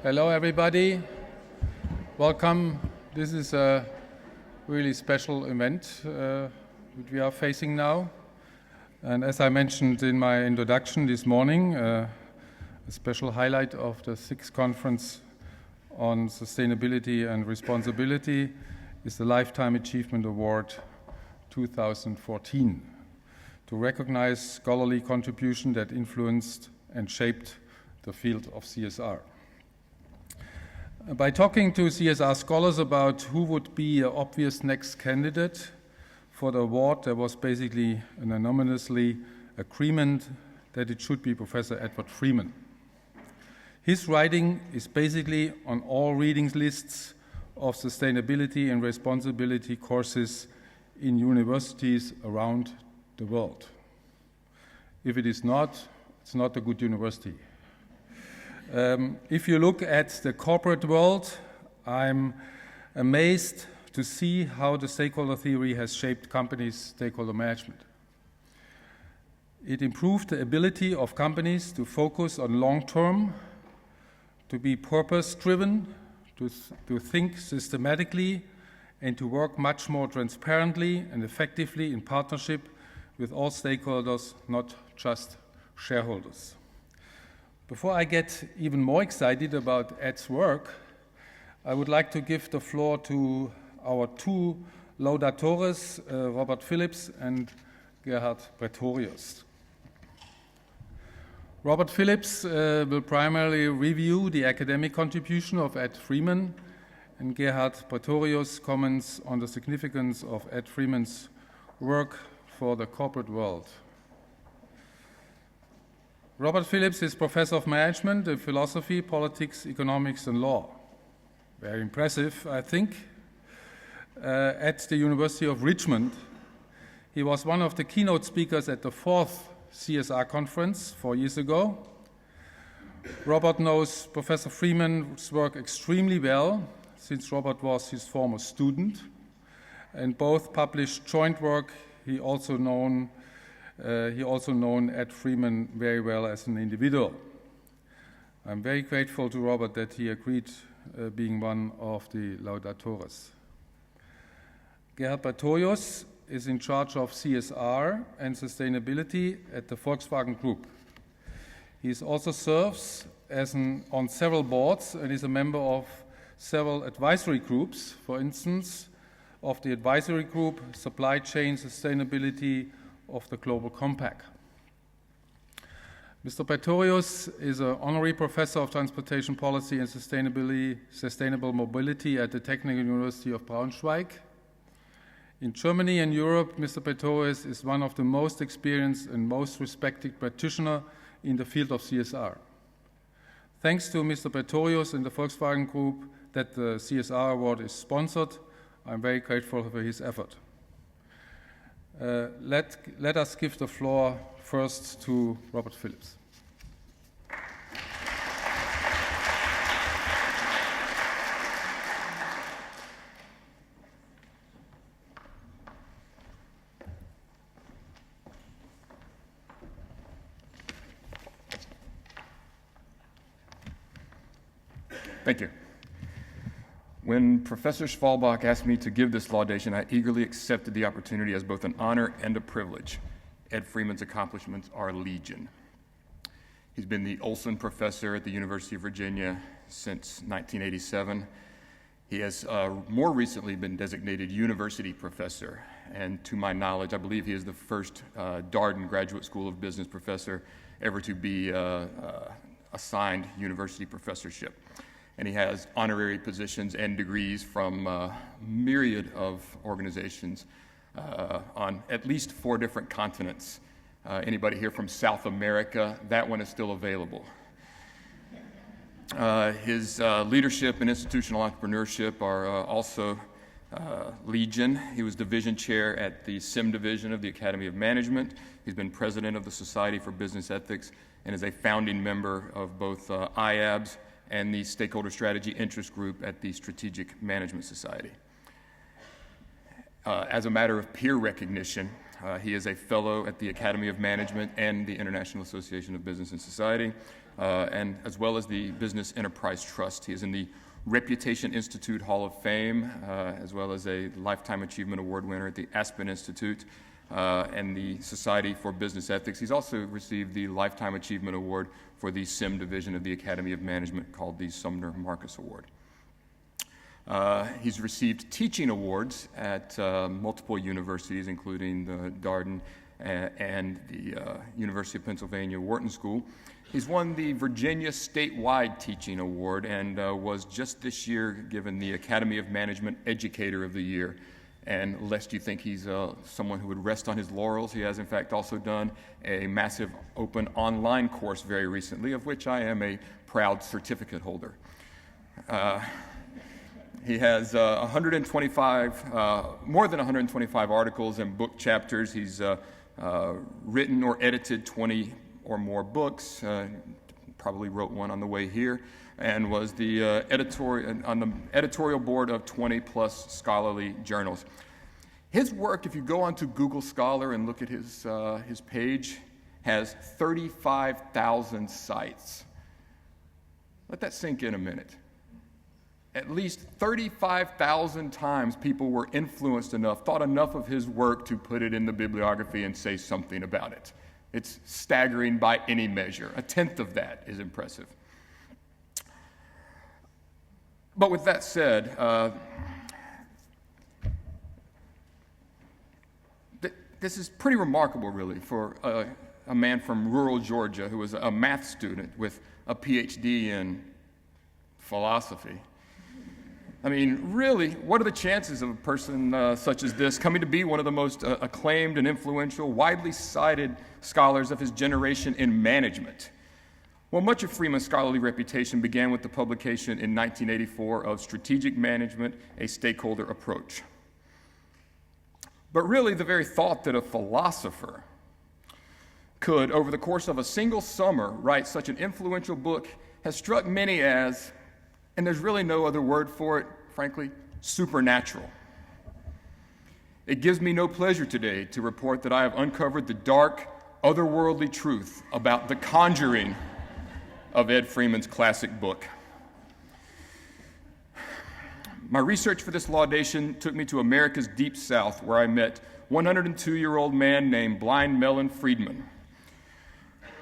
Hello, everybody. Welcome. This is a really special event that we are facing now. And as I mentioned in my introduction this morning, a special highlight of the 6th Conference on Sustainability and Responsibility is the Lifetime Achievement Award 2014 to recognize scholarly contribution that influenced and shaped the field of CSR. By talking to CSR scholars about who would be an obvious next candidate for the award, there was basically an unanimously agreement that it should be Professor Edward Freeman. His writing is basically on all reading lists of sustainability and responsibility courses in universities around the world. If it is not, it's not a good university. If you look at the corporate world, I'm amazed to see how the stakeholder theory has shaped companies' stakeholder management. It improved the ability of companies to focus on long-term, to be purpose-driven, to think systematically, and to work much more transparently and effectively in partnership with all stakeholders, not just shareholders. Before I get even more excited about Ed's work, I would like to give the floor to our two laudatores, Robert Phillips and Gerhard Pratorius. Robert Phillips will primarily review the academic contribution of Ed Freeman, and Gerhard Pratorius comments on the significance of Ed Freeman's work for the corporate world. Robert Phillips is Professor of Management in Philosophy, Politics, Economics, and Law. Very impressive, I think. At the University of Richmond, he was one of the keynote speakers at the 4th CSR conference 4 years ago. Robert knows Professor Freeman's work extremely well, since Robert was his former student, and both published joint work. He also known Ed Freeman very well as an individual. I'm very grateful to Robert that he agreed being one of the laudatores. Gerhard Pratorius is in charge of CSR and sustainability at the Volkswagen Group. He also serves on several boards and is a member of several advisory groups, for instance, of the advisory group Supply Chain Sustainability of the Global Compact. Mr. Pratorius is an honorary professor of transportation policy and sustainable mobility at the Technical University of Braunschweig. In Germany and Europe, Mr. Pratorius is one of the most experienced and most respected practitioners in the field of CSR. Thanks to Mr. Pratorius and the Volkswagen Group that the CSR award is sponsored, I'm very grateful for his effort. Let us give the floor first to Robert Phillips. Thank you. When Professor Schwalbach asked me to give this laudation, I eagerly accepted the opportunity as both an honor and a privilege. Ed Freeman's accomplishments are legion. He's been the Olson Professor at the University of Virginia since 1987. He has more recently been designated University Professor, and to my knowledge, I believe he is the first Darden Graduate School of Business professor ever to be assigned university professorship. And he has honorary positions and degrees from a myriad of organizations on at least 4 different continents. Anybody here from South America? That one is still available. His leadership and institutional entrepreneurship are also legion. He was division chair at the SIM division of the Academy of Management. He's been president of the Society for Business Ethics and is a founding member of both IABS and the Stakeholder Strategy Interest Group at the Strategic Management Society. As a matter of peer recognition, he is a fellow at the Academy of Management and the International Association of Business and Society, and as well as the Business Enterprise Trust. He is in the Reputation Institute Hall of Fame, as well as a Lifetime Achievement Award winner at the Aspen Institute and the Society for Business Ethics. He's also received the Lifetime Achievement Award for the SIM division of the Academy of Management, called the Sumner Marcus Award. He's received teaching awards at multiple universities, including the Darden and the University of Pennsylvania Wharton School. He's won the Virginia Statewide Teaching Award and was just this year given the Academy of Management Educator of the Year. And lest you think he's someone who would rest on his laurels, he has in fact also done a massive open online course very recently, of which I am a proud certificate holder. He has more than 125 articles and book chapters. He's written or edited 20 or more books, probably wrote one on the way here, and was the on the editorial board of 20-plus scholarly journals. His work, if you go onto Google Scholar and look at his page, has 35,000 sites. Let that sink in a minute. At least 35,000 times people were influenced enough, thought enough of his work to put it in the bibliography and say something about it. It's staggering by any measure. A tenth of that is impressive. But with that said, this is pretty remarkable, really, for a man from rural Georgia who was a math student with a PhD in philosophy. I mean, really, what are the chances of a person such as this coming to be one of the most acclaimed and influential, widely cited scholars of his generation in management? Well, much of Freeman's scholarly reputation began with the publication in 1984 of Strategic Management, a Stakeholder Approach. But really, the very thought that a philosopher could, over the course of a single summer, write such an influential book has struck many as, and there's really no other word for it, frankly, supernatural. It gives me no pleasure today to report that I have uncovered the dark, otherworldly truth about the conjuring of Ed Freeman's classic book. My research for this laudation took me to America's Deep South, where I met 102-year-old man named Blind Melon Freeman.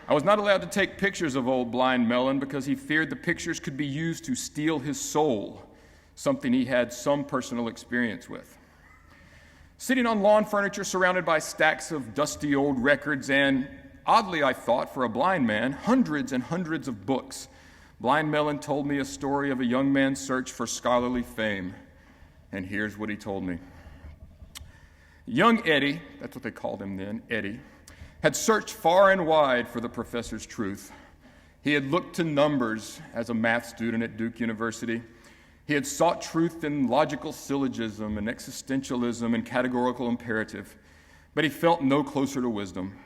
I was not allowed to take pictures of old Blind Melon because he feared the pictures could be used to steal his soul, something he had some personal experience with. Sitting on lawn furniture surrounded by stacks of dusty old records and, oddly I thought for a blind man, hundreds and hundreds of books, Blind Melon told me a story of a young man's search for scholarly fame. And here's what he told me. Young Eddie, that's what they called him then, Eddie, had searched far and wide for the professor's truth. He had looked to numbers as a math student at Duke University. He had sought truth in logical syllogism and existentialism and categorical imperative, but he felt no closer to wisdom.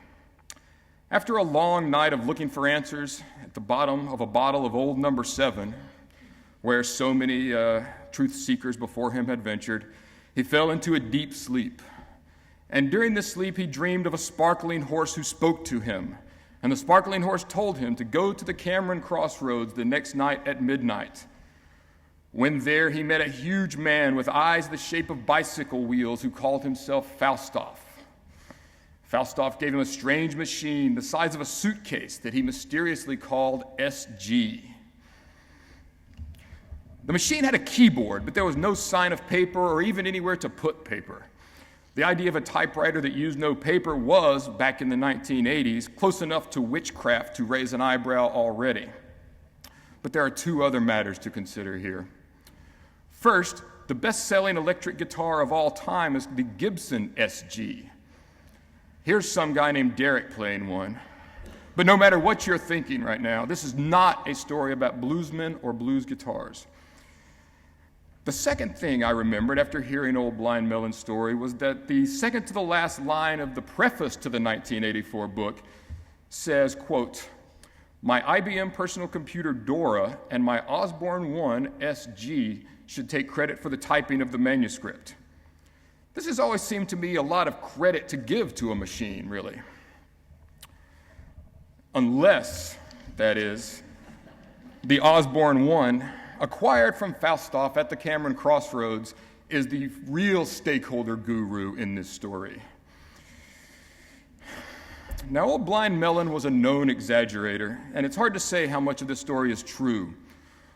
After a long night of looking for answers at the bottom of a bottle of old number 7, where so many truth seekers before him had ventured, he fell into a deep sleep. And during this sleep, he dreamed of a sparkling horse who spoke to him. And the sparkling horse told him to go to the Cameron Crossroads the next night at midnight. When there, he met a huge man with eyes the shape of bicycle wheels who called himself Falstaff. Falstaff gave him a strange machine the size of a suitcase that he mysteriously called SG. The machine had a keyboard, but there was no sign of paper or even anywhere to put paper. The idea of a typewriter that used no paper was, back in the 1980s, close enough to witchcraft to raise an eyebrow already. But there are two other matters to consider here. First, the best-selling electric guitar of all time is the Gibson SG. Here's some guy named Derek playing one. But no matter what you're thinking right now, this is not a story about bluesmen or blues guitars. The second thing I remembered after hearing old Blind Melon's story was that the second to the last line of the preface to the 1984 book says, quote, "My IBM personal computer Dora and my Osborne 1 SG should take credit for the typing of the manuscript." This has always seemed to me a lot of credit to give to a machine, really. Unless that is, the Osborne one, acquired from Falstaff at the Cameron Crossroads, is the real stakeholder guru in this story. Now, old Blind Melon was a known exaggerator, and it's hard to say how much of this story is true.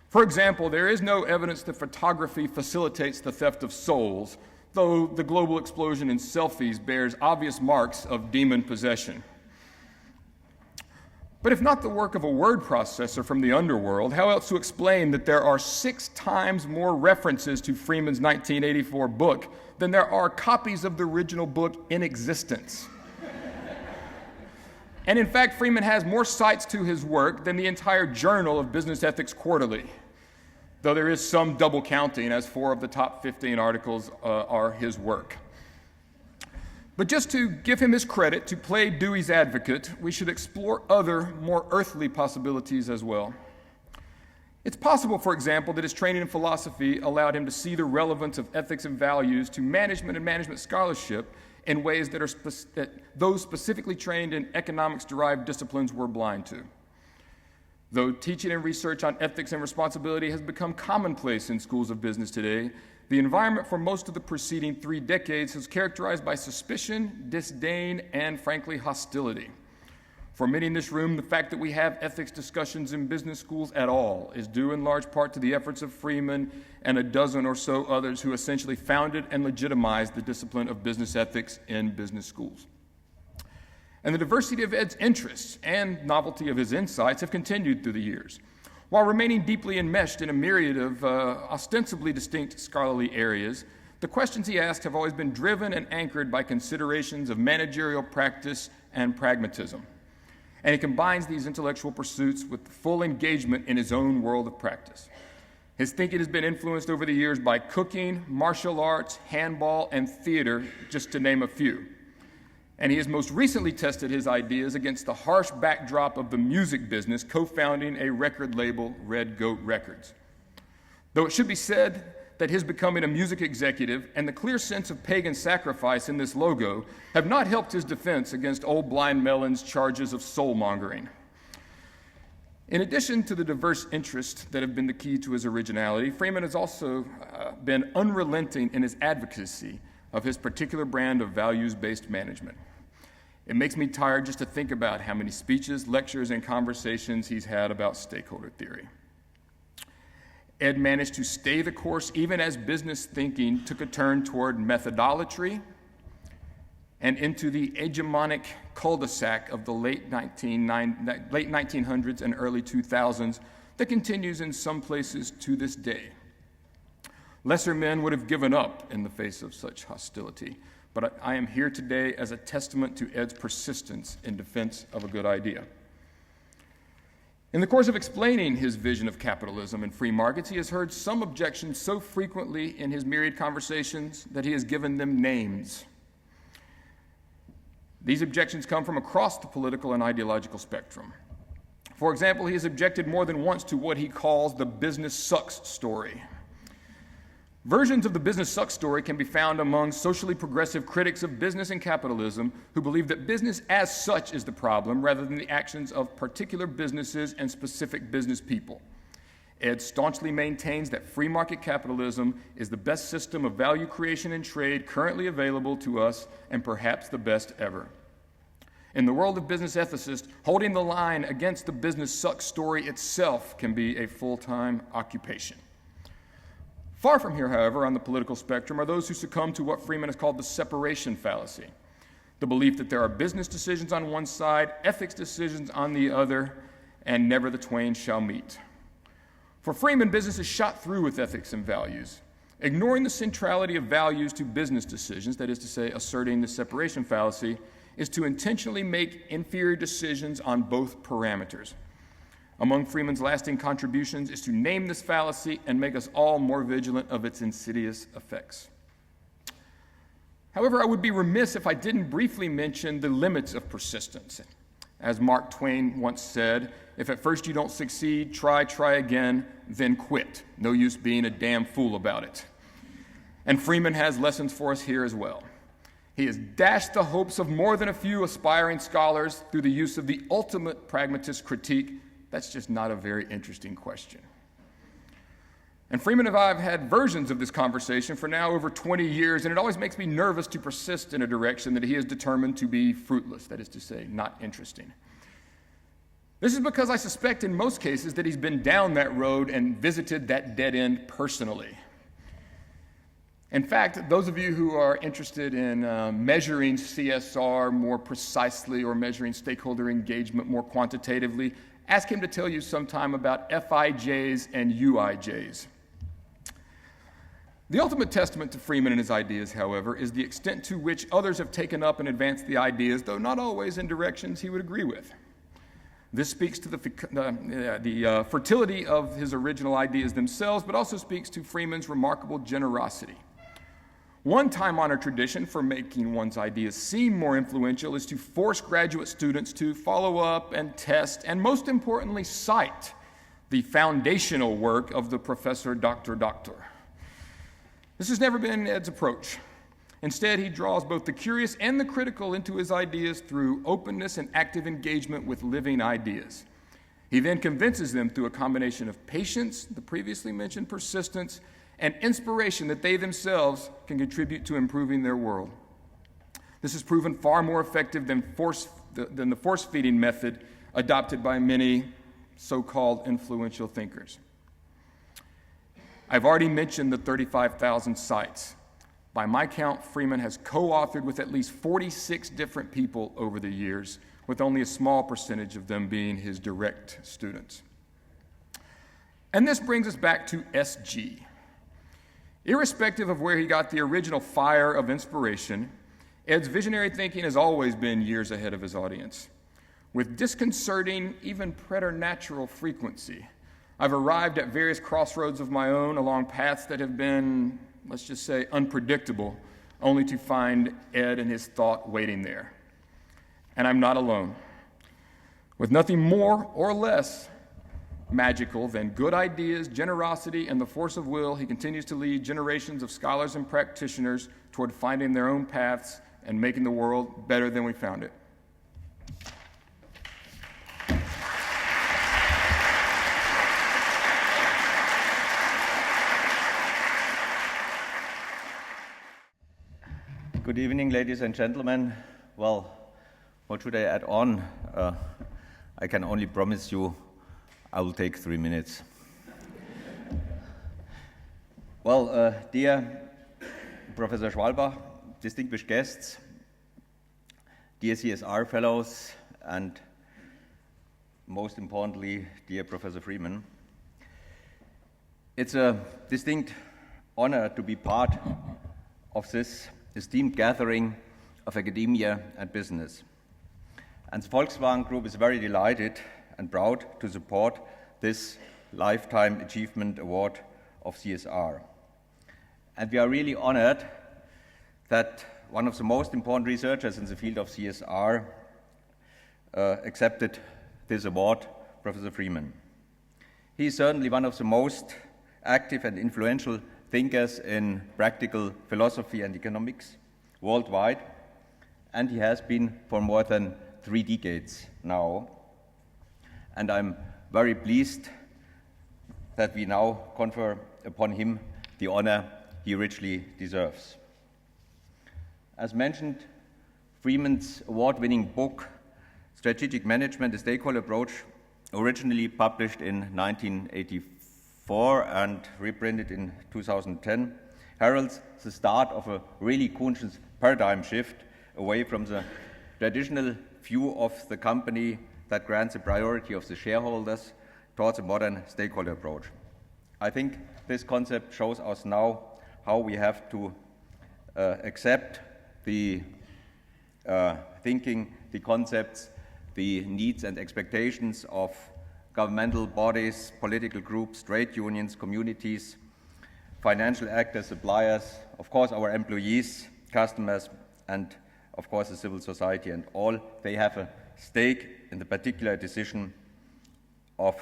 For example, there is no evidence that photography facilitates the theft of souls, though the global explosion in selfies bears obvious marks of demon possession. But if not the work of a word processor from the underworld, how else to explain that there are 6 times more references to Freeman's 1984 book than there are copies of the original book in existence? And in fact, Freeman has more cites to his work than the entire Journal of Business Ethics Quarterly, though there is some double counting, as 4 of the top 15 articles are his work. But just to give him his credit, to play Dewey's advocate, we should explore other, more earthly possibilities as well. It's possible, for example, that his training in philosophy allowed him to see the relevance of ethics and values to management and management scholarship in ways that those specifically trained in economics-derived disciplines were blind to. Though teaching and research on ethics and responsibility has become commonplace in schools of business today, the environment for most of the preceding 3 decades was characterized by suspicion, disdain, and frankly, hostility. For many in this room, the fact that we have ethics discussions in business schools at all is due in large part to the efforts of Freeman and a dozen or so others who essentially founded and legitimized the discipline of business ethics in business schools. And the diversity of Ed's interests and novelty of his insights have continued through the years. While remaining deeply enmeshed in a myriad of ostensibly distinct scholarly areas, the questions he asked have always been driven and anchored by considerations of managerial practice and pragmatism. And he combines these intellectual pursuits with full engagement in his own world of practice. His thinking has been influenced over the years by cooking, martial arts, handball, and theater, just to name a few. And he has most recently tested his ideas against the harsh backdrop of the music business, co-founding a record label, Red Goat Records. Though it should be said that his becoming a music executive and the clear sense of pagan sacrifice in this logo have not helped his defense against old Blind Melon's charges of soul-mongering. In addition to the diverse interests that have been the key to his originality, Freeman has also been unrelenting in his advocacy of his particular brand of values-based management. It makes me tired just to think about how many speeches, lectures, and conversations he's had about stakeholder theory. Ed managed to stay the course even as business thinking took a turn toward methodolatry and into the hegemonic cul-de-sac of the late 1900s and early 2000s that continues in some places to this day. Lesser men would have given up in the face of such hostility, but I am here today as a testament to Ed's persistence in defense of a good idea. In the course of explaining his vision of capitalism and free markets, he has heard some objections so frequently in his myriad conversations that he has given them names. These objections come from across the political and ideological spectrum. For example, he has objected more than once to what he calls the business sucks story. Versions of the business sucks story can be found among socially progressive critics of business and capitalism who believe that business as such is the problem rather than the actions of particular businesses and specific business people. Ed staunchly maintains that free market capitalism is the best system of value creation and trade currently available to us and perhaps the best ever. In the world of business ethicists, holding the line against the business sucks story itself can be a full-time occupation. Far from here, however, on the political spectrum are those who succumb to what Freeman has called the separation fallacy, the belief that there are business decisions on one side, ethics decisions on the other, and never the twain shall meet. For Freeman, business is shot through with ethics and values. Ignoring the centrality of values to business decisions, that is to say, asserting the separation fallacy, is to intentionally make inferior decisions on both parameters. Among Freeman's lasting contributions is to name this fallacy and make us all more vigilant of its insidious effects. However, I would be remiss if I didn't briefly mention the limits of persistence. As Mark Twain once said, if at first you don't succeed, try again, then quit. No use being a damn fool about it. And Freeman has lessons for us here as well. He has dashed the hopes of more than a few aspiring scholars through the use of the ultimate pragmatist critique, that's just not a very interesting question. And Freeman and I have had versions of this conversation for now over 20 years, and it always makes me nervous to persist in a direction that he is determined to be fruitless, that is to say, not interesting. This is because I suspect in most cases that he's been down that road and visited that dead end personally. In fact, those of you who are interested in measuring CSR more precisely or measuring stakeholder engagement more quantitatively, ask him to tell you sometime about FIJs and UIJs. The ultimate testament to Freeman and his ideas, however, is the extent to which others have taken up and advanced the ideas, though not always in directions he would agree with. This speaks to the fertility of his original ideas themselves, but also speaks to Freeman's remarkable generosity. One time-honored tradition for making one's ideas seem more influential is to force graduate students to follow up and test, and most importantly, cite the foundational work of the professor, Dr. This has never been Ed's approach. Instead, he draws both the curious and the critical into his ideas through openness and active engagement with living ideas. He then convinces them through a combination of patience, the previously mentioned persistence, and inspiration that they themselves can contribute to improving their world. This has proven far more effective than the force-feeding method adopted by many so-called influential thinkers. I've already mentioned the 35,000 sites. By my count, Freeman has co-authored with at least 46 different people over the years, with only a small percentage of them being his direct students. And this brings us back to SG. Irrespective of where he got the original fire of inspiration, Ed's visionary thinking has always been years ahead of his audience. With disconcerting, even preternatural frequency, I've arrived at various crossroads of my own along paths that have been, let's just say, unpredictable, only to find Ed and his thought waiting there. And I'm not alone. With nothing more or less magical than good ideas, generosity, and the force of will, he continues to lead generations of scholars and practitioners toward finding their own paths and making the world better than we found it. Good evening, ladies and gentlemen. Well, what should I add on? I can only promise you I will take 3 minutes. Well, dear Professor Schwalbach, distinguished guests, dear CSR fellows, and most importantly, dear Professor Freeman, it's a distinct honor to be part of this esteemed gathering of academia and business. And the Volkswagen Group is very delighted and proud to support this Lifetime Achievement Award of CSR. And we are really honored that one of the most important researchers in the field of CSR accepted this award, Professor Freeman. He is certainly one of the most active and influential thinkers in practical philosophy and economics worldwide, and he has been for more than 3 decades now. And I'm very pleased that we now confer upon him the honor he richly deserves. As mentioned, Freeman's award-winning book, Strategic Management, a Stakeholder Approach, originally published in 1984 and reprinted in 2010, heralds the start of a really conscious paradigm shift away from the traditional view of the company that grants the priority of the shareholders towards a modern stakeholder approach. I think this concept shows us now how we have to accept the thinking, the concepts, the needs and expectations of governmental bodies, political groups, trade unions, communities, financial actors, suppliers, of course our employees, customers, and of course the civil society, and all they have a stake in the particular decision of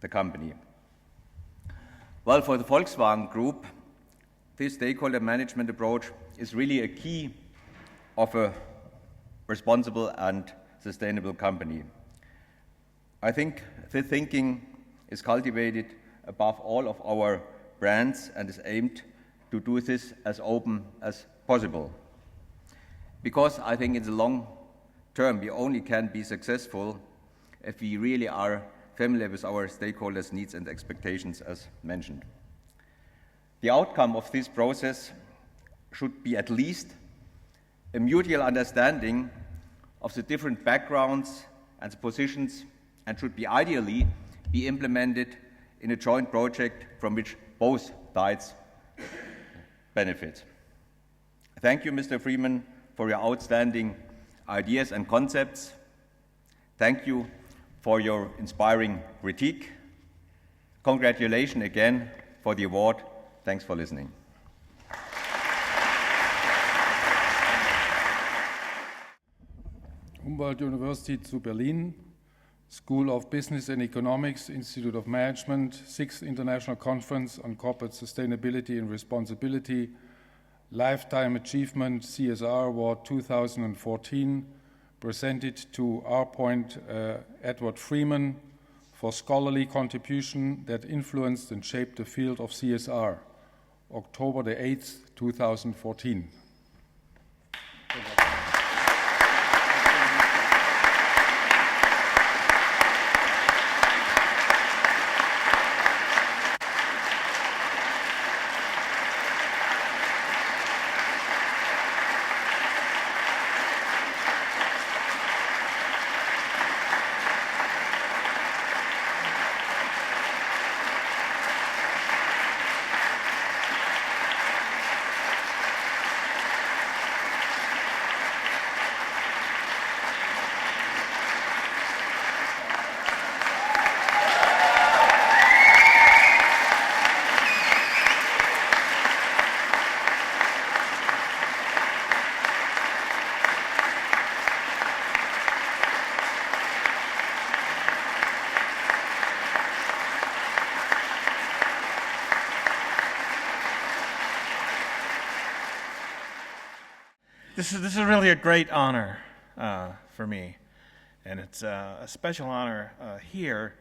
the company. Well, for the Volkswagen Group, this stakeholder management approach is really a key of a responsible and sustainable company. I think this thinking is cultivated above all of our brands and is aimed to do this as open as possible. Because I think in the long term we only can be successful if we really are familiar with our stakeholders' needs and expectations as mentioned. The outcome of this process should be at least a mutual understanding of the different backgrounds and the positions, and should be ideally be implemented in a joint project from which both sides benefit. Thank you, Mr. Freeman, for your outstanding ideas and concepts. Thank you for your inspiring critique. Congratulations again for the award. Thanks for listening. Humboldt University zu Berlin, School of Business and Economics, Institute of Management, 6th International Conference on Corporate Sustainability and Responsibility, Lifetime Achievement CSR Award 2014, presented to R. Edward Freeman for scholarly contribution that influenced and shaped the field of CSR, October the 8th, 2014. This is really a great honor for me, and it's a special honor here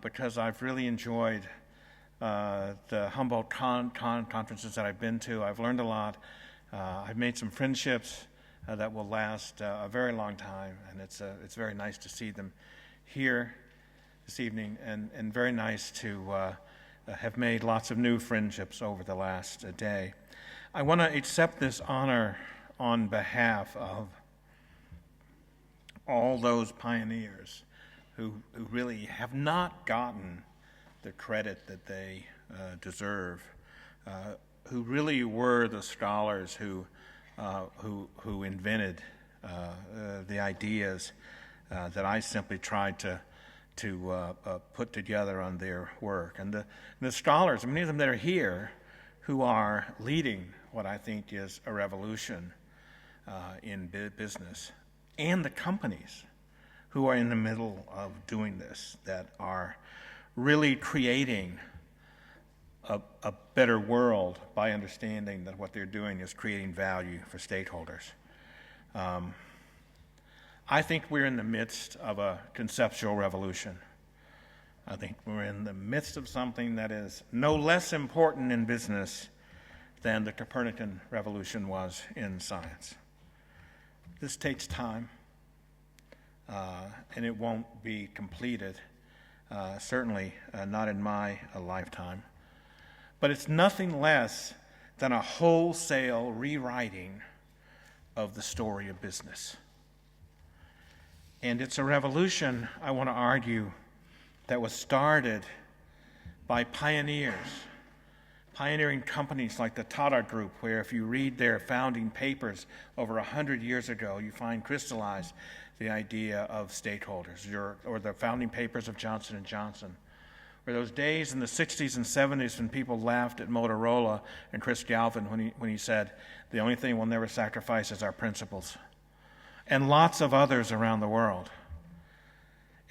because I've really enjoyed the Humboldt conferences that I've been to. I've learned a lot. I've made some friendships that will last a very long time, and it's very nice to see them here this evening, and very nice to have made lots of new friendships over the last day. I want to accept this honor on behalf of all those pioneers who really have not gotten the credit that they deserve, who really were the scholars who invented the ideas that I simply tried to put together on their work. And the scholars, many of them that are here, who are leading what I think is a revolution in business, and the companies who are in the middle of doing this, that are really creating a better world by understanding that what they're doing is creating value for stakeholders. I think we're in the midst of a conceptual revolution. I think we're in the midst of something that is no less important in business than the Copernican revolution was in science. This takes time, and it won't be completed, certainly not in my lifetime. But it's nothing less than a wholesale rewriting of the story of business. And it's a revolution, I want to argue, that was started by pioneering companies like the Tata Group, where if you read their founding papers over 100 years ago, you find crystallized the idea of stakeholders, or the founding papers of Johnson & Johnson, or those days in the 60s and 70s when people laughed at Motorola and Chris Galvin when he said, the only thing we'll never sacrifice is our principles, and lots of others around the world.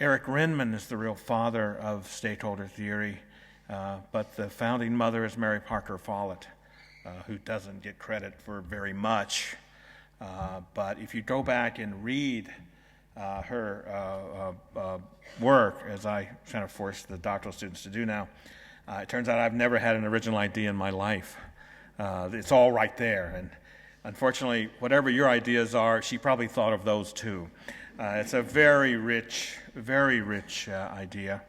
Eric Renman is the real father of stakeholder theory, but the founding mother is Mary Parker Follett, who doesn't get credit for very much. But if you go back and read her work, as I kind of force the doctoral students to do now. It turns out I've never had an original idea in my life. It's all right there, and unfortunately, whatever your ideas are, she probably thought of those too. It's a very rich idea,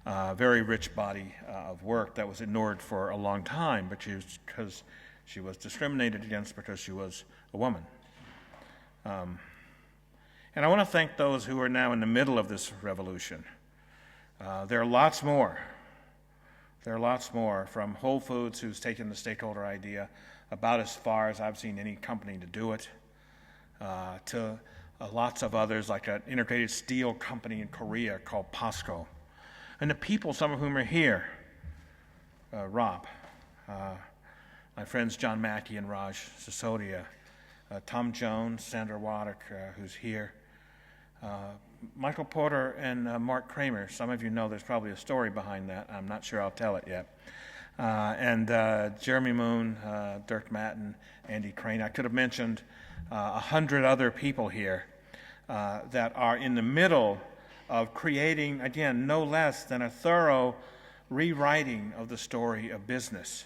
very rich body of work that was ignored for a long time, but because she was discriminated against because she was a woman. And I want to thank those who are now in the middle of this revolution. There are lots more. There are lots more, from Whole Foods, who's taken the stakeholder idea about as far as I've seen any company to do it, to lots of others, like an integrated steel company in Korea called POSCO. And the people, some of whom are here, Rob, my friends John Mackey and Raj Sisodia, Tom Jones, Sandra Waddick, who's here, Michael Porter and Mark Kramer. Some of you know there's probably a story behind that. I'm not sure I'll tell it yet. And Jeremy Moon, Dirk Matten, Andy Crane. I could have mentioned 100 other people here that are in the middle of creating, again, no less than a thorough rewriting of the story of business.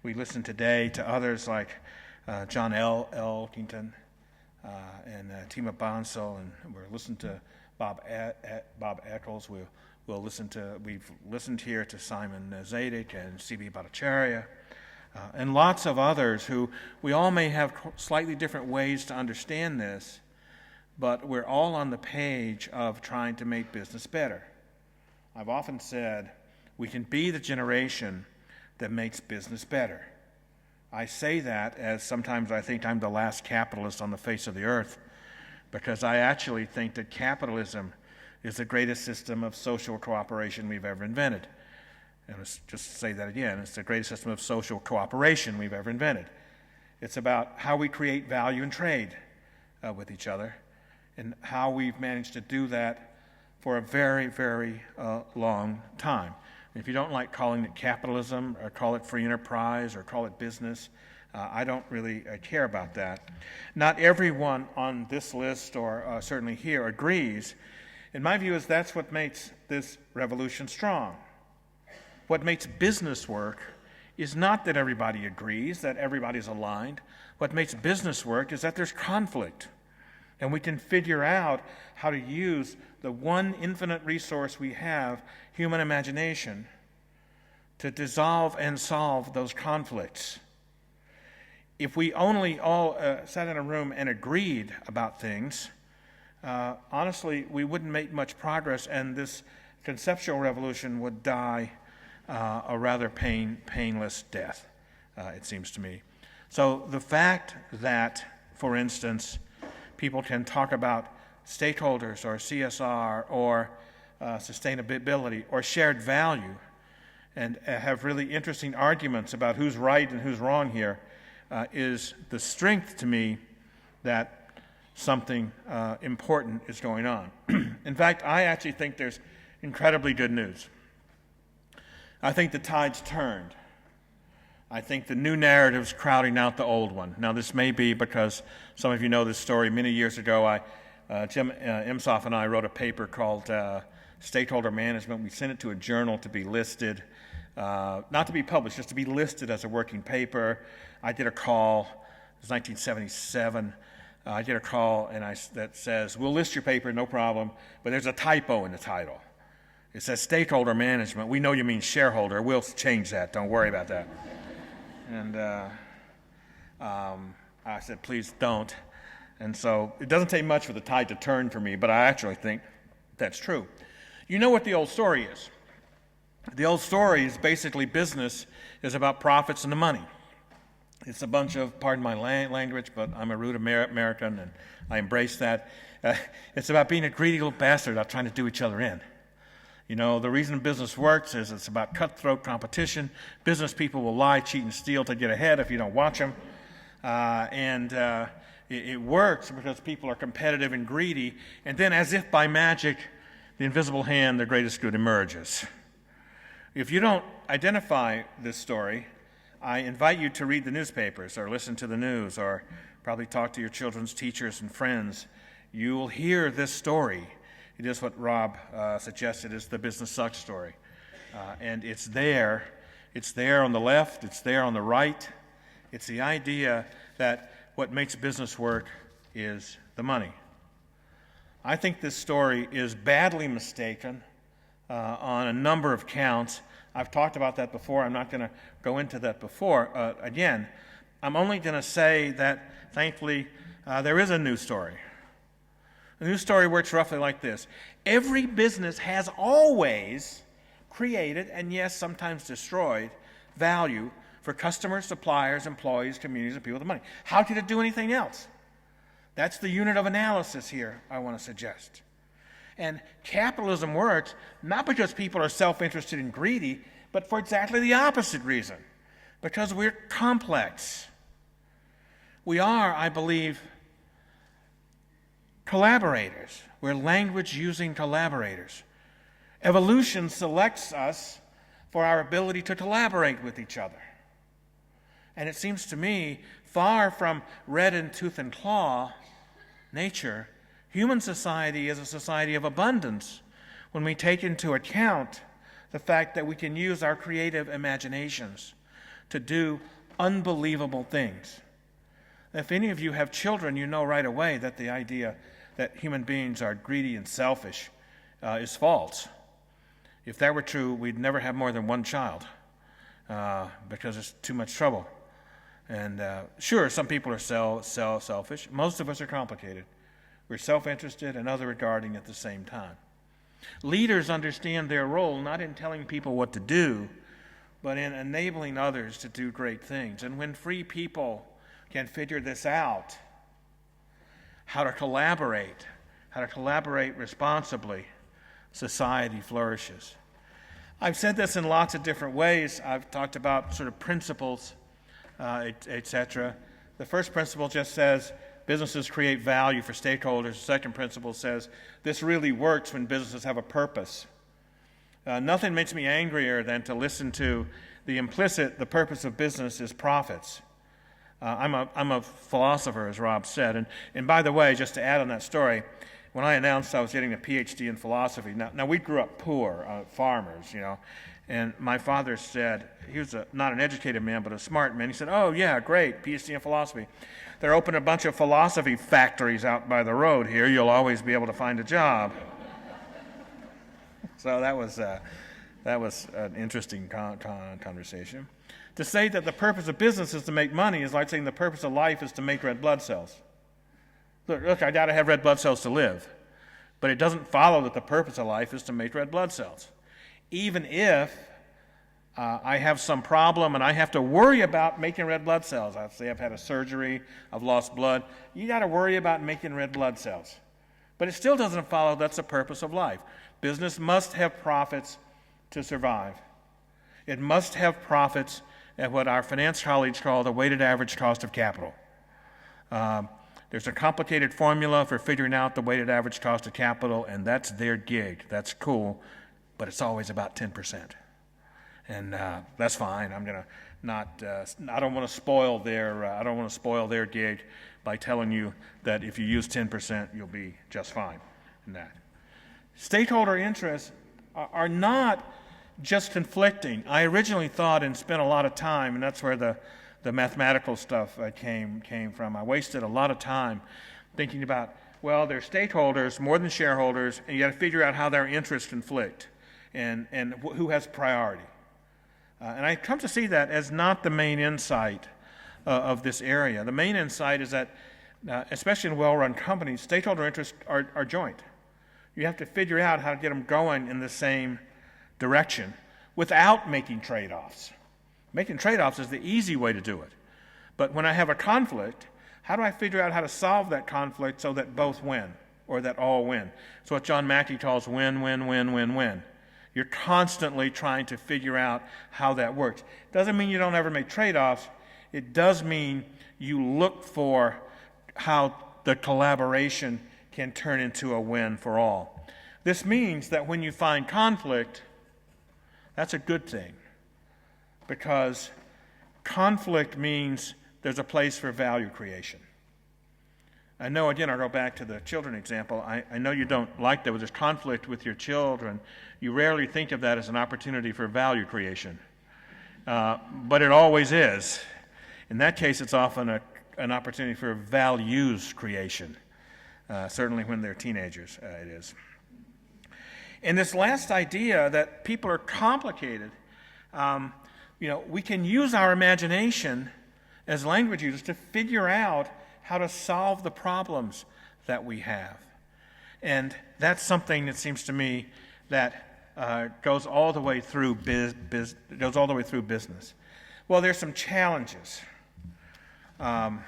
We listened today to others like John Elkington and Tima Bansal, and we're listening to Bob Eccles. We've listened here to Simon Zadek and C.B. Bhattacharya, and lots of others who we all may have slightly different ways to understand this, but we're all on the page of trying to make business better. I've often said we can be the generation that makes business better. I say that as sometimes I think I'm the last capitalist on the face of the earth, because I actually think that capitalism is the greatest system of social cooperation we've ever invented. And let's just say that again, it's the greatest system of social cooperation we've ever invented. It's about how we create value and trade with each other, and how we've managed to do that for a very, very long time. If you don't like calling it capitalism, or call it free enterprise, or call it business, I don't really care about that. Not everyone on this list, or certainly here, agrees. In my view, that's what makes this revolution strong. What makes business work is not that everybody agrees, that everybody's aligned. What makes business work is that there's conflict, and we can figure out how to use the one infinite resource we have, human imagination, to dissolve and solve those conflicts. If we only all sat in a room and agreed about things, honestly, we wouldn't make much progress, and this conceptual revolution would die a rather painless death, it seems to me. So the fact that, for instance, people can talk about stakeholders or CSR or sustainability or shared value and have really interesting arguments about who's right and who's wrong here is the strength to me that something important is going on. In fact, I actually think there's incredibly good news. I think the tide's turned. I think the new narrative's crowding out the old one. Now, this may be because some of you know this story. Many years ago, Jim Imsoff and I wrote a paper called Stakeholder Management. We sent it to a journal to be listed, not to be published, just to be listed as a working paper. I did a call. It was 1977. I did a call that says, we'll list your paper, no problem, but there's a typo in the title. It says stakeholder management. We know you mean shareholder. We'll change that. Don't worry about that. And I said, please don't. And so it doesn't take much for the tide to turn for me, but I actually think that's true. You know what the old story is. The old story is basically business is about profits and the money. It's a bunch of, pardon my language, but I'm a rude American and I embrace that. It's about being a greedy little bastard about trying to do each other in. You know, the reason business works is it's about cutthroat competition. Business people will lie, cheat, and steal to get ahead if you don't watch them. It works because people are competitive and greedy, and then as if by magic, the invisible hand, the greatest good emerges. If you don't identify this story, I invite you to read the newspapers or listen to the news or probably talk to your children's teachers and friends. You will hear this story. It is what Rob suggested is the business sucks story. And it's there. It's there on the left. It's there on the right. It's the idea that what makes business work is the money. I think this story is badly mistaken on a number of counts. I've talked about that before. I'm not going to go into that again. I'm only going to say that, thankfully, there is a news story. The news story works roughly like this. Every business has always created, and yes, sometimes destroyed, value for customers, suppliers, employees, communities, and people with money. How could it do anything else? That's the unit of analysis here I want to suggest. And capitalism works not because people are self-interested and greedy, but for exactly the opposite reason, because we're complex. We are, I believe, collaborators. We're language-using collaborators. Evolution selects us for our ability to collaborate with each other. And it seems to me, far from red in tooth and claw nature, human society is a society of abundance when we take into account the fact that we can use our creative imaginations to do unbelievable things. If any of you have children, you know right away that the idea that human beings are greedy and selfish is false. If that were true, we'd never have more than one child because it's too much trouble. And sure, some people are selfish. Most of us are complicated. We're self-interested and other-regarding at the same time. Leaders understand their role not in telling people what to do, but in enabling others to do great things. And when free people can figure this out, how to collaborate responsibly, society flourishes. I've said this in lots of different ways. I've talked about sort of principles, etc. The first principle just says businesses create value for stakeholders. The second principle says this really works when businesses have a purpose. Nothing makes me angrier than to listen to the purpose of business is profits. I'm a philosopher, as Rob said. And by the way, just to add on that story, when I announced I was getting a PhD in philosophy, now we grew up poor, farmers, and my father said, he was not an educated man, but a smart man. He said, oh, yeah, great, PhD in philosophy. They're opening a bunch of philosophy factories out by the road here. You'll always be able to find a job. So that was an interesting conversation. To say that the purpose of business is to make money is like saying the purpose of life is to make red blood cells. Look, I got to have red blood cells to live. But it doesn't follow that the purpose of life is to make red blood cells. Even if I have some problem and I have to worry about making red blood cells. I'd say I've had a surgery, I've lost blood. You got to worry about making red blood cells. But it still doesn't follow that's the purpose of life. Business must have profits to survive. It must have profits at what our finance colleagues call the weighted average cost of capital. There's a complicated formula for figuring out the weighted average cost of capital, and that's their gig. That's cool, but it's always about 10%. And that's fine. I'm gonna not. I don't want to spoil their gig by telling you that if you use 10%, you'll be just fine in that. Stakeholder interests are not just conflicting. I originally thought and spent a lot of time, and that's where the mathematical stuff came from. I wasted a lot of time thinking about, well, they're stakeholders more than shareholders, and you got to figure out how their interests conflict and who has priority. And I come to see that as not the main insight of this area. The main insight is that, especially in well-run companies, stakeholder interests are joint. You have to figure out how to get them going in the same direction without making trade-offs. Making trade-offs is the easy way to do it. But when I have a conflict, how do I figure out how to solve that conflict so that both win, or that all win? It's what John Mackey calls win, win, win, win, win. You're constantly trying to figure out how that works. Doesn't mean you don't ever make trade-offs. It does mean you look for how the collaboration can turn into a win for all. This means that when you find conflict, that's a good thing, because conflict means there's a place for value creation. I know, again, I'll go back to the children example. I know you don't like that when there's conflict with your children. You rarely think of that as an opportunity for value creation. But it always is. In that case, it's often an opportunity for values creation. Certainly when they're teenagers, it is. And this last idea that people are complicated, we can use our imagination as language users to figure out how to solve the problems that we have. And that's something that seems to me that goes all the way through business. Well, there's some challenges. And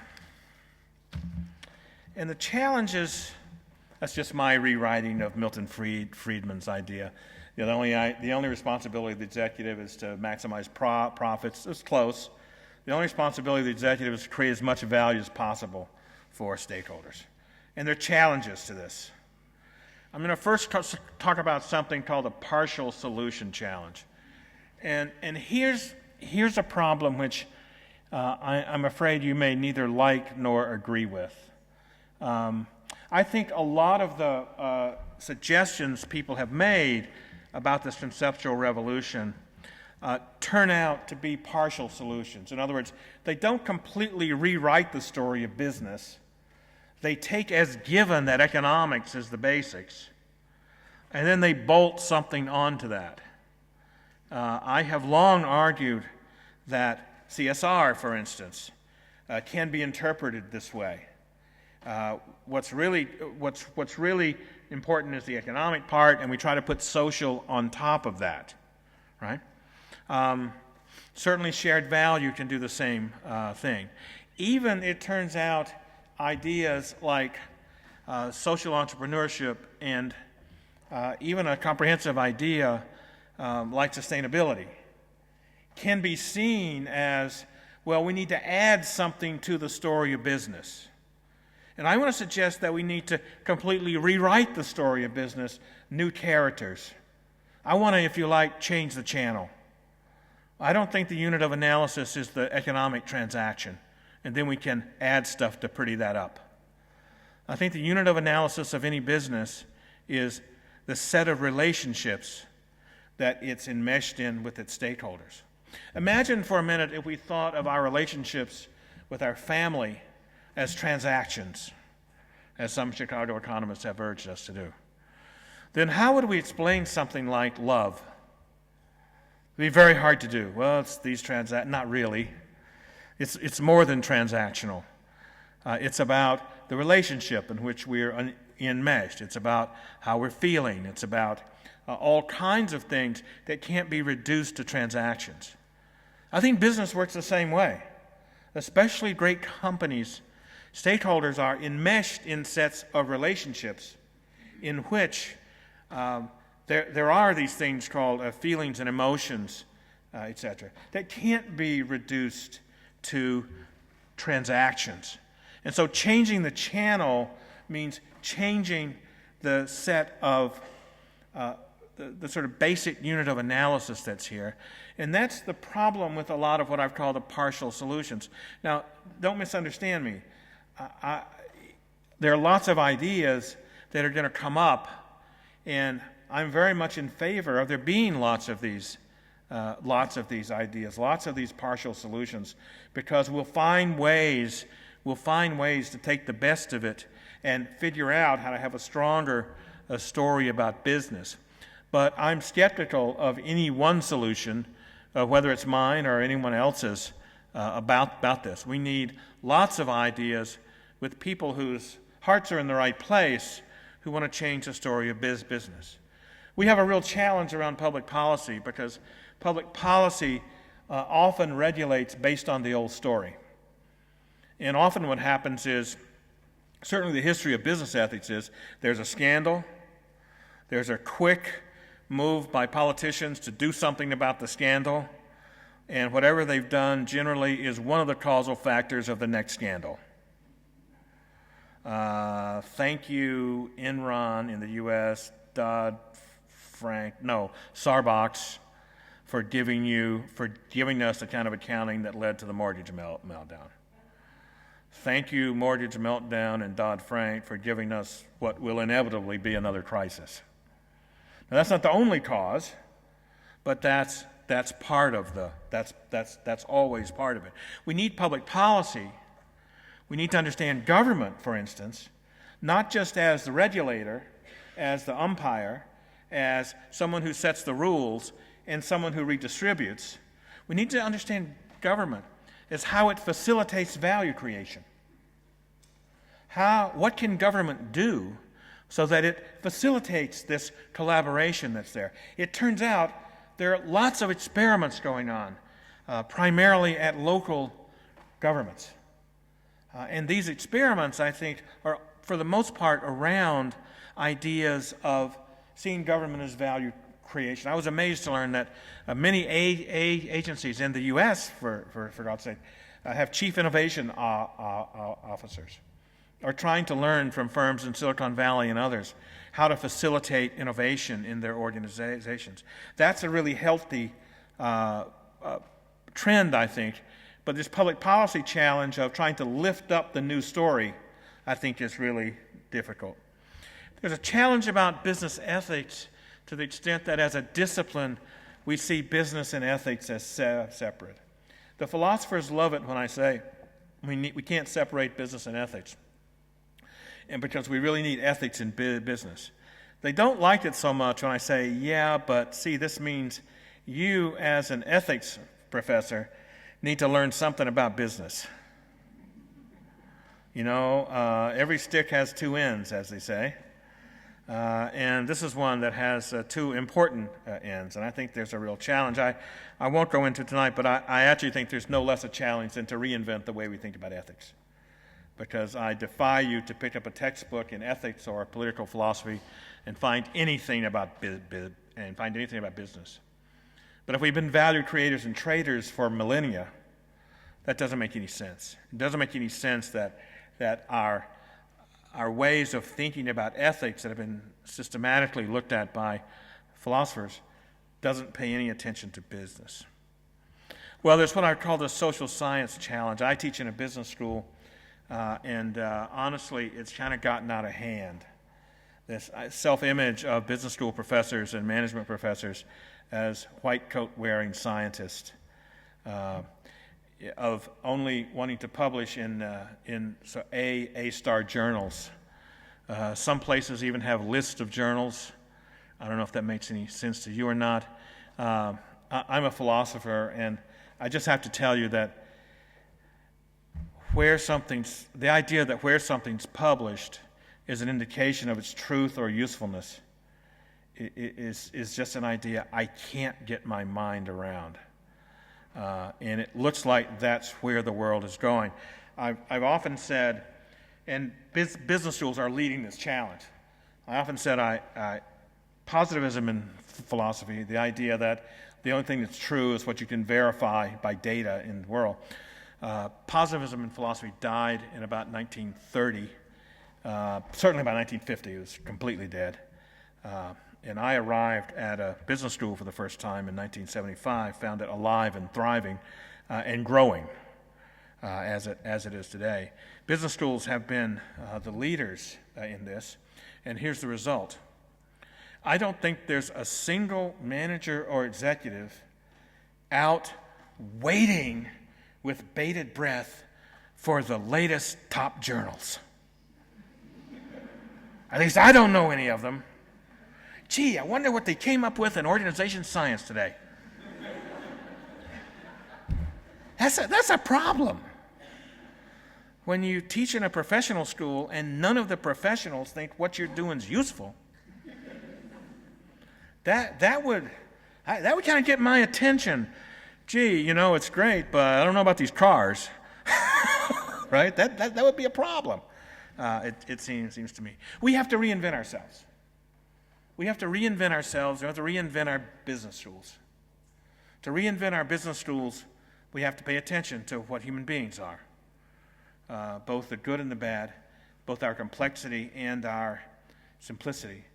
the challenges, that's just my rewriting of Milton Friedman's idea. The only responsibility of the executive is to maximize profits. It's close. The only responsibility of the executive is to create as much value as possible for stakeholders. And there are challenges to this. I'm going to first talk about something called the partial solution challenge. And here's a problem which I'm afraid you may neither like nor agree with. I think a lot of the suggestions people have made about this conceptual revolution turn out to be partial solutions. In other words, they don't completely rewrite the story of business. They take as given that economics is the basics, and then they bolt something onto that. I have long argued that CSR, for instance, can be interpreted this way. What's really important is the economic part, and we try to put social on top of that, right? Certainly shared value can do the same thing. Even, it turns out, ideas like social entrepreneurship and even a comprehensive idea like sustainability can be seen as, well, we need to add something to the story of business. And I want to suggest that we need to completely rewrite the story of business, new characters. I want to, if you like, change the channel. I don't think the unit of analysis is the economic transaction, and then we can add stuff to pretty that up. I think the unit of analysis of any business is the set of relationships that it's enmeshed in with its stakeholders. Imagine for a minute if we thought of our relationships with our family as transactions, as some Chicago economists have urged us to do. Then how would we explain something like love? It'd be very hard to do. Well, it's these not really. It's more than transactional. It's about the relationship in which we're enmeshed. It's about how we're feeling. It's about all kinds of things that can't be reduced to transactions. I think business works the same way. Especially great companies, stakeholders are enmeshed in sets of relationships in which there are these things called feelings and emotions, etc., that can't be reduced to transactions. And so changing the channel means changing the set of the sort of basic unit of analysis that's here. And that's the problem with a lot of what I've called the partial solutions. Now, don't misunderstand me. There are lots of ideas that are going to come up, and I'm very much in favor of there being lots of these ideas, lots of these partial solutions, because we'll find ways to take the best of it and figure out how to have a stronger story about business. But I'm skeptical of any one solution, whether it's mine or anyone else's, about this. We need lots of ideas with people whose hearts are in the right place who want to change the story of business. We have a real challenge around public policy because public policy often regulates based on the old story. And often what happens is, certainly the history of business ethics is, there's a scandal, there's a quick move by politicians to do something about the scandal, and whatever they've done generally is one of the causal factors of the next scandal. Thank you, Enron in the U.S., Sarbox for giving us the kind of accounting that led to the mortgage meltdown. Thank you, mortgage meltdown and Dodd-Frank, for giving us what will inevitably be another crisis. Now, that's not the only cause, but that's part of that's always part of it. We need public policy. We need to understand government, for instance, not just as the regulator, as the umpire, as someone who sets the rules and someone who redistributes. We need to understand government as how it facilitates value creation. What can government do so that it facilitates this collaboration that's there? It turns out there are lots of experiments going on, primarily at local governments. And these experiments, I think, are for the most part around ideas of seeing government as value creation. I was amazed to learn that many agencies in the U.S., for God's sake, have chief innovation officers, are trying to learn from firms in Silicon Valley and others how to facilitate innovation in their organizations. That's a really healthy trend, I think. But this public policy challenge of trying to lift up the news story, I think, is really difficult. There's a challenge about business ethics to the extent that as a discipline, we see business and ethics as separate. The philosophers love it when I say we can't separate business and ethics, and because we really need ethics in business. They don't like it so much when I say, yeah, but see, this means you as an ethics professor need to learn something about business. You know, every stick has two ends, as they say. And this is one that has two important ends, and I think there's a real challenge. I won't go into tonight, but I actually think there's no less a challenge than to reinvent the way we think about ethics. Because I defy you to pick up a textbook in ethics or political philosophy and find anything about business. But if we've been value creators and traders for millennia, that doesn't make any sense. It doesn't make any sense that our ways of thinking about ethics that have been systematically looked at by philosophers doesn't pay any attention to business. Well, there's what I call the social science challenge. I teach in a business school, and honestly, it's kind of gotten out of hand. This self-image of business school professors and management professors as white coat-wearing scientists, of only wanting to publish in A-star journals. Some places even have lists of journals. I don't know if that makes any sense to you or not. I'm a philosopher, and I just have to tell you that the idea that where something's published is an indication of its truth or usefulness is just an idea I can't get my mind around. And it looks like that's where the world is going. I've often said, and business schools are leading this challenge, I often said positivism in philosophy, the idea that the only thing that's true is what you can verify by data in the world. Positivism in philosophy died in about 1930. Certainly by 1950, it was completely dead. And I arrived at a business school for the first time in 1975, found it alive and thriving and growing as it is today. Business schools have been the leaders in this, and here's the result. I don't think there's a single manager or executive out waiting with bated breath for the latest top journals. At least I don't know any of them. Gee, I wonder what they came up with in organization science today. That's a problem. When you teach in a professional school and none of the professionals think what you're doing is useful, that would kind of get my attention. Gee, you know, it's great, but I don't know about these cars. Right? That would be a problem. It seems to me. We have to reinvent ourselves. We have to reinvent ourselves. We have to reinvent our business schools. To reinvent our business schools, we have to pay attention to what human beings are, both the good and the bad, both our complexity and our simplicity.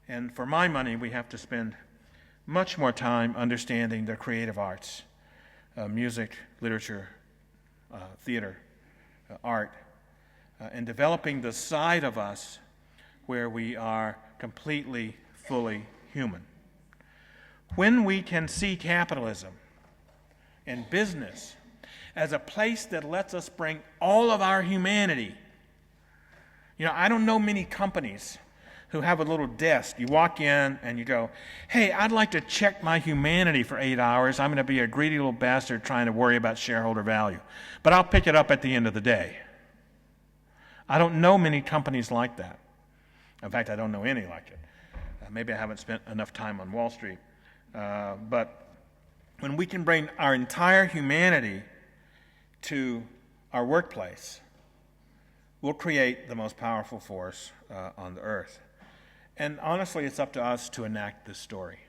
And for my money, we have to spend much more time understanding the creative arts, music, literature, theater, art, and developing the side of us where we are completely, fully human. When we can see capitalism and business as a place that lets us bring all of our humanity. You know, I don't know many companies who have a little desk. You walk in and you go, hey, I'd like to check my humanity for 8 hours. I'm going to be a greedy little bastard trying to worry about shareholder value. But I'll pick it up at the end of the day. I don't know many companies like that. In fact, I don't know any like it. Maybe I haven't spent enough time on Wall Street. But when we can bring our entire humanity to our workplace, we'll create the most powerful force on the earth. And honestly, it's up to us to enact this story.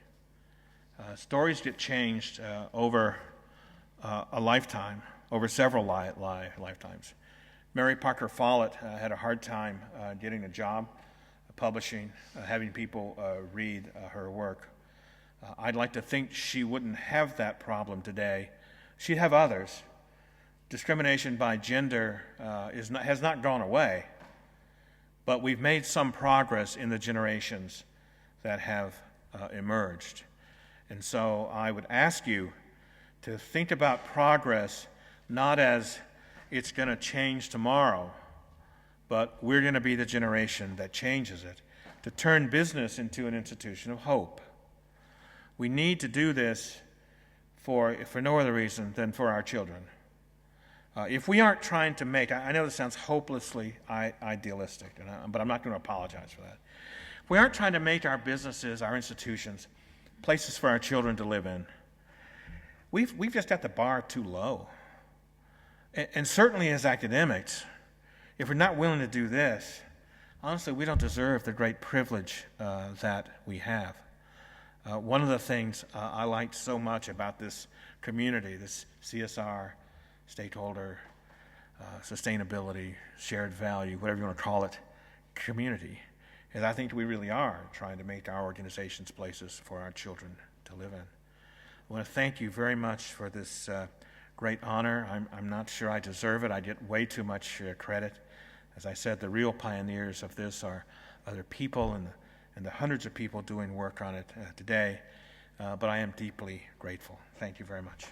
Stories get changed over a lifetime, over several lifetimes. Mary Parker Follett had a hard time getting a job, publishing, having people read her work. I'd like to think she wouldn't have that problem today. She'd have others. Discrimination by gender has not gone away, but we've made some progress in the generations that have emerged. And so I would ask you to think about progress not as it's going to change tomorrow, but we're going to be the generation that changes it, to turn business into an institution of hope. We need to do this for no other reason than for our children. If we aren't trying to make, I know this sounds hopelessly idealistic, but I'm not going to apologize for that. If we aren't trying to make our businesses, our institutions, places for our children to live in, we've just got the bar too low. And certainly as academics, if we're not willing to do this, honestly, we don't deserve the great privilege that we have. One of the things I liked so much about this community, this CSR, stakeholder, sustainability, shared value, whatever you want to call it, community, is I think we really are trying to make our organizations places for our children to live in. I want to thank you very much for this great honor. I'm not sure I deserve it. I get way too much credit. As I said, the real pioneers of this are other people and the hundreds of people doing work on it today. But I am deeply grateful. Thank you very much.